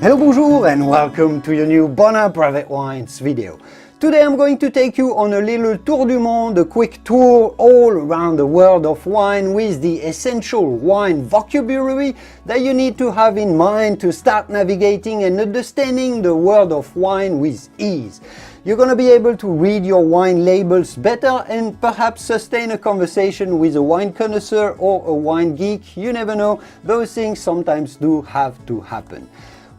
Hello, bonjour, and welcome to your new Bonheur Private Wines video. Today I'm going to take you on a little tour du monde, a quick tour all around the world of wine with the essential wine vocabulary that you need to have in mind to start navigating and understanding the world of wine with ease. You're going to be able to read your wine labels better and perhaps sustain a conversation with a wine connoisseur or a wine geek. You never know, those things sometimes do have to happen.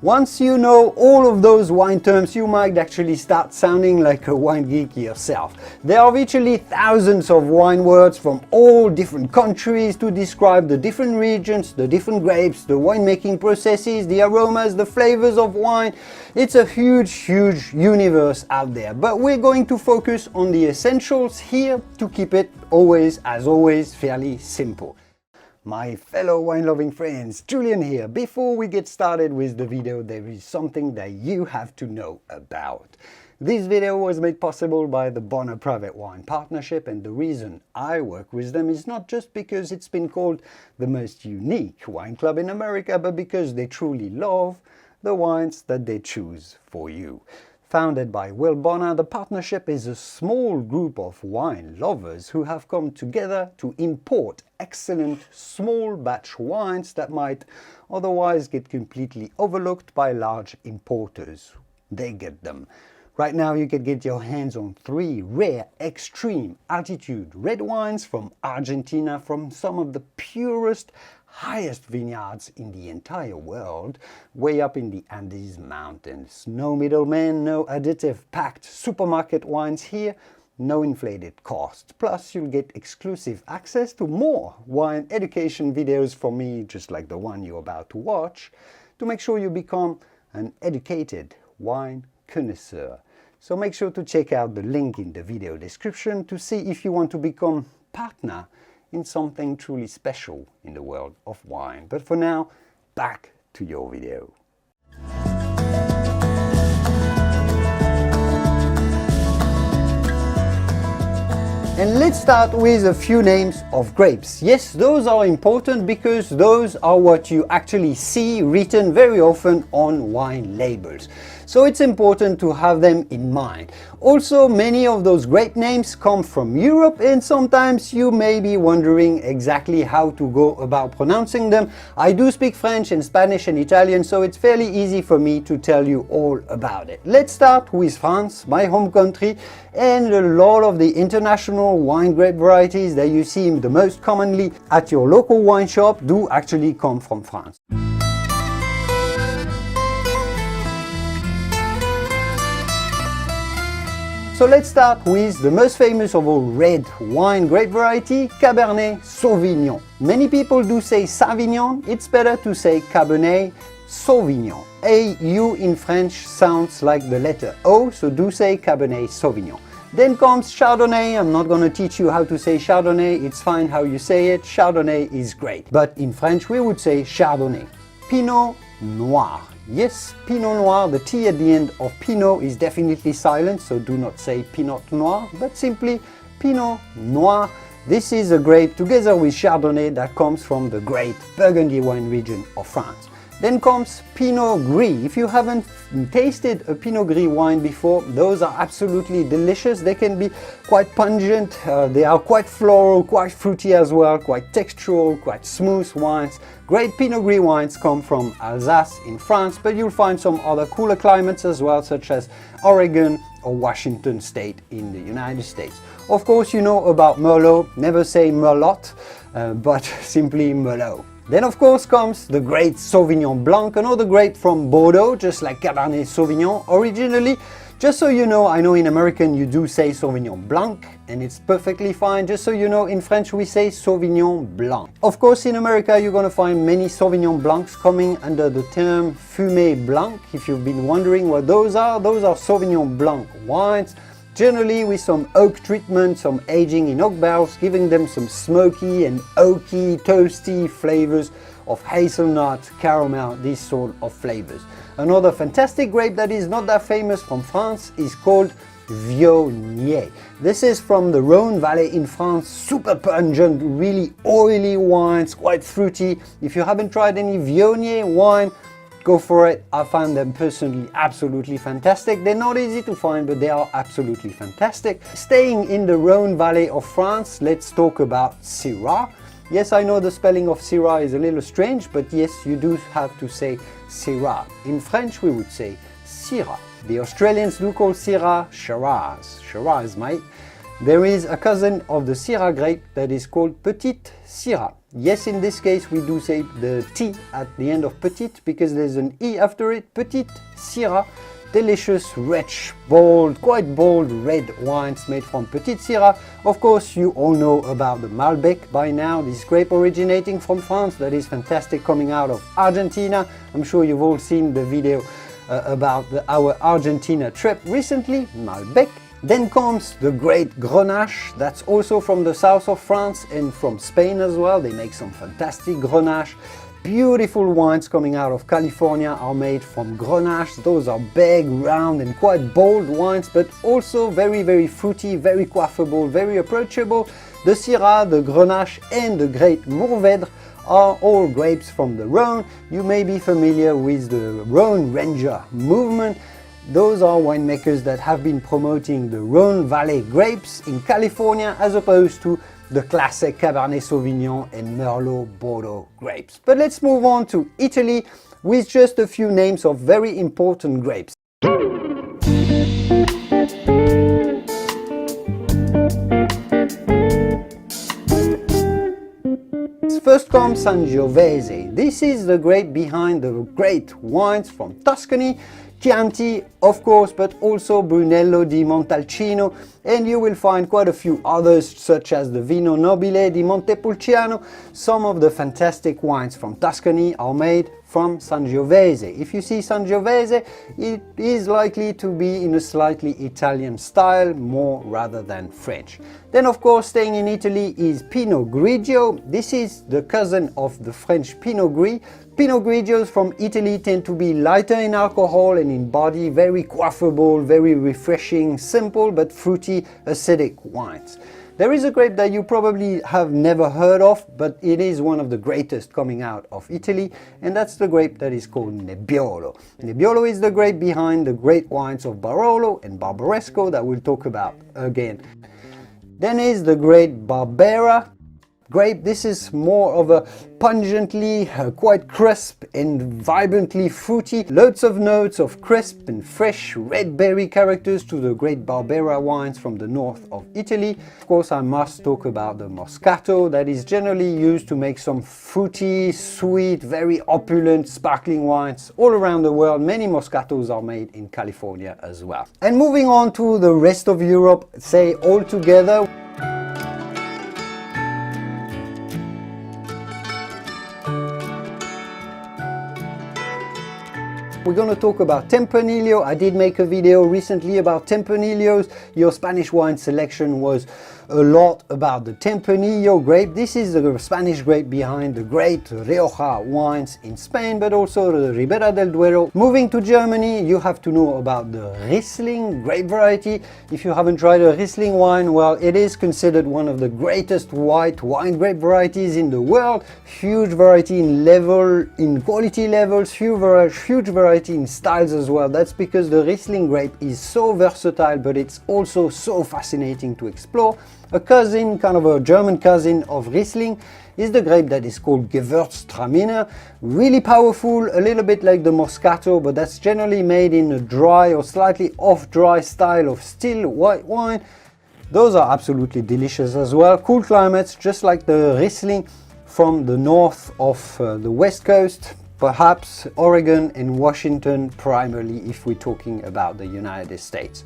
Once you know all of those wine terms, you might actually start sounding like a wine geek yourself. There are virtually thousands of wine words from all different countries to describe the different regions, the different grapes, the winemaking processes, the aromas, the flavors of wine. It's a huge universe out there, but we're going to focus on the essentials here to keep it always fairly simple. My fellow wine-loving friends, Julian here. Before we get started with the video, there is something that you have to know about. This video was made possible by the Bonheur Private Wine Partnership, and the reason I work with them is not just because it's been called the most unique wine club in America, but because they truly love the wines that they choose for you. Founded by Will Bonheur, the partnership is a small group of wine lovers who have come together to import excellent small batch wines that might otherwise get completely overlooked by large importers. They get them. Right now you can get your hands on 3 rare extreme altitude red wines from Argentina, from some of the purest, highest vineyards in the entire world, way up in the Andes Mountains. No middlemen, no additive packed supermarket wines here, no inflated costs. Plus you'll get exclusive access to more wine education videos from me, just like the one you're about to watch, to make sure you become an educated wine connoisseur. So make sure to check out the link in the video description to see if you want to become partner in something truly special in the world of wine. But for now, back to your video. And let's start with a few names of grapes. Yes, those are important because those are what you actually see written very often on wine labels. So it's important to have them in mind. Also, many of those grape names come from Europe, and sometimes you may be wondering exactly how to go about pronouncing them. I do speak French and Spanish and Italian, so it's fairly easy for me to tell you all about it. Let's start with France, my home country, and a lot of the international wine grape varieties that you see the most commonly at your local wine shop do actually come from France. So let's start with the most famous of all red wine grape variety, Cabernet Sauvignon. Many people do say Sauvignon, it's better to say Cabernet Sauvignon. AU in French sounds like the letter O, so do say Cabernet Sauvignon. Then comes Chardonnay. I'm not going to teach you how to say Chardonnay, it's fine how you say it. Chardonnay is great, but in French we would say Chardonnay. Pinot Noir. Yes, Pinot Noir, the T at the end of Pinot is definitely silent, so do not say Pinot Noir, but simply Pinot Noir. This is a grape together with Chardonnay that comes from the great Burgundy wine region of France. Then comes Pinot Gris. If you haven't tasted a Pinot Gris wine before, those are absolutely delicious. They can be quite pungent, they are quite floral, quite fruity as well, quite textural, quite smooth wines. Great Pinot Gris wines come from Alsace in France, but you'll find some other cooler climates as well, such as Oregon or Washington State in the United States. Of course, you know about Merlot. Never say Merlot, but simply Merlot. Then of course comes the great Sauvignon Blanc, another grape from Bordeaux, just like Cabernet Sauvignon originally. Just so you know, I know in American you do say Sauvignon Blanc, and it's perfectly fine. Just so you know, in French we say Sauvignon Blanc. Of course, in America you're going to find many Sauvignon Blancs coming under the term Fumé Blanc. If you've been wondering what those are Sauvignon Blanc wines, generally with some oak treatment, some aging in oak barrels, giving them some smoky and oaky, toasty flavors of hazelnut, caramel, these sort of flavors. Another fantastic grape that is not that famous from France is called Viognier. This is from the Rhone Valley in France, super pungent, really oily wines, quite fruity. If you haven't tried any Viognier wine, go for it. I find them personally absolutely fantastic. They're not easy to find, but they are absolutely fantastic. Staying in the Rhone Valley of France, let's talk about Syrah. Yes, I know the spelling of Syrah is a little strange, but yes, you do have to say Syrah. In French, we would say Syrah. The Australians do call Syrah Shiraz. Shiraz, mate. There is a cousin of the Syrah grape that is called Petite Syrah. Yes, in this case, we do say the T at the end of Petite because there's an E after it. Petite Syrah. Delicious, rich, bold, quite bold red wines made from Petite Syrah. Of course, you all know about the Malbec by now, this grape originating from France that is fantastic, coming out of Argentina. I'm sure you've all seen the video about our Argentina trip recently, Malbec. Then comes the great Grenache, that's also from the south of France and from Spain as well. They make some fantastic Grenache. Beautiful wines coming out of California are made from Grenache. Those are big, round and quite bold wines, but also very, very fruity, very quaffable, very approachable. The Syrah, the Grenache and the Great Mourvèdre are all grapes from the Rhone. You may be familiar with the Rhone Ranger movement. Those are winemakers that have been promoting the Rhone Valley grapes in California as opposed to the classic Cabernet Sauvignon and Merlot Bordeaux grapes. But let's move on to Italy with just a few names of very important grapes. First comes Sangiovese. This is the grape behind the great wines from Tuscany. Chianti, of course, but also Brunello di Montalcino, and you will find quite a few others such as the Vino Nobile di Montepulciano. Some of the fantastic wines from Tuscany are made from Sangiovese. If you see Sangiovese, it is likely to be in a slightly Italian style, more rather than French. Then of course, staying in Italy is Pinot Grigio. This is the cousin of the French Pinot Gris. Pinot Grigios from Italy tend to be lighter in alcohol and in body, very quaffable, very refreshing, simple but fruity, acidic wines. There is a grape that you probably have never heard of, but it is one of the greatest coming out of Italy, and that's the grape that is called Nebbiolo. Nebbiolo is the grape behind the great wines of Barolo and Barbaresco that we'll talk about again. Then is the great Barbera grape. This is more of a pungently, quite crisp and vibrantly fruity. Loads of notes of crisp and fresh red berry characters to the great Barbera wines from the north of Italy. Of course, I must talk about the Moscato that is generally used to make some fruity, sweet, very opulent, sparkling wines all around the world. Many Moscatos are made in California as well. And moving on to the rest of Europe, say all together, we're going to talk about Tempranillo. I did make a video recently about Tempranillos. Your Spanish wine selection was a lot about the Tempranillo grape. This is the Spanish grape behind the great Rioja wines in Spain, but also the Ribera del Duero. Moving to Germany, you have to know about the Riesling grape variety. If you haven't tried a Riesling wine, well, it is considered one of the greatest white wine grape varieties in the world. Huge variety in level, in quality levels, huge variety in styles as well. That's because the Riesling grape is so versatile, but it's also so fascinating to explore. A cousin, kind of a German cousin of Riesling, is the grape that is called Gewürztraminer. Really powerful, a little bit like the Moscato, but that's generally made in a dry or slightly off-dry style of still white wine. Those are absolutely delicious as well. Cool climates, just like the Riesling from the north of the west coast, perhaps Oregon and Washington primarily if we're talking about the United States.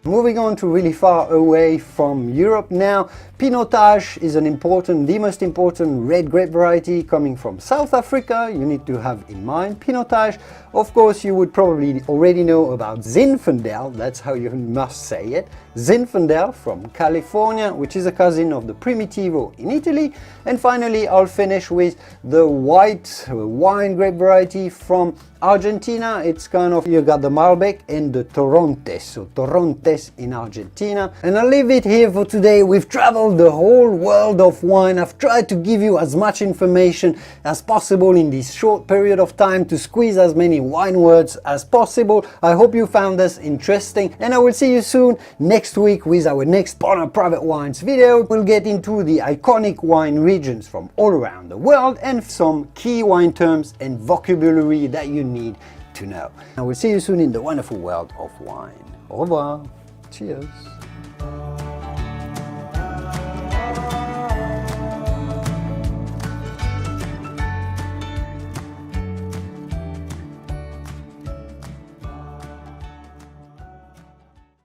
Moving on to really far away from Europe now, Pinotage is the most important red grape variety coming from South Africa. You need to have in mind Pinotage. Of course, you would probably already know about Zinfandel, that's how you must say it. Zinfandel from California, which is a cousin of the Primitivo in Italy. And finally, I'll finish with the white wine grape variety from Argentina, it's kind of, you got the Malbec and the Torrontés, so Torrontés in Argentina. And I'll leave it here for today. We've traveled the whole world of wine. I've tried to give you as much information as possible in this short period of time to squeeze as many wine words as possible. I hope you found this interesting, and I will see you soon next week with our next Bonner Private Wines video. We'll get into the iconic wine regions from all around the world and some key wine terms and vocabulary that you need to know. I will see you soon in the wonderful world of wine. Au revoir. Cheers.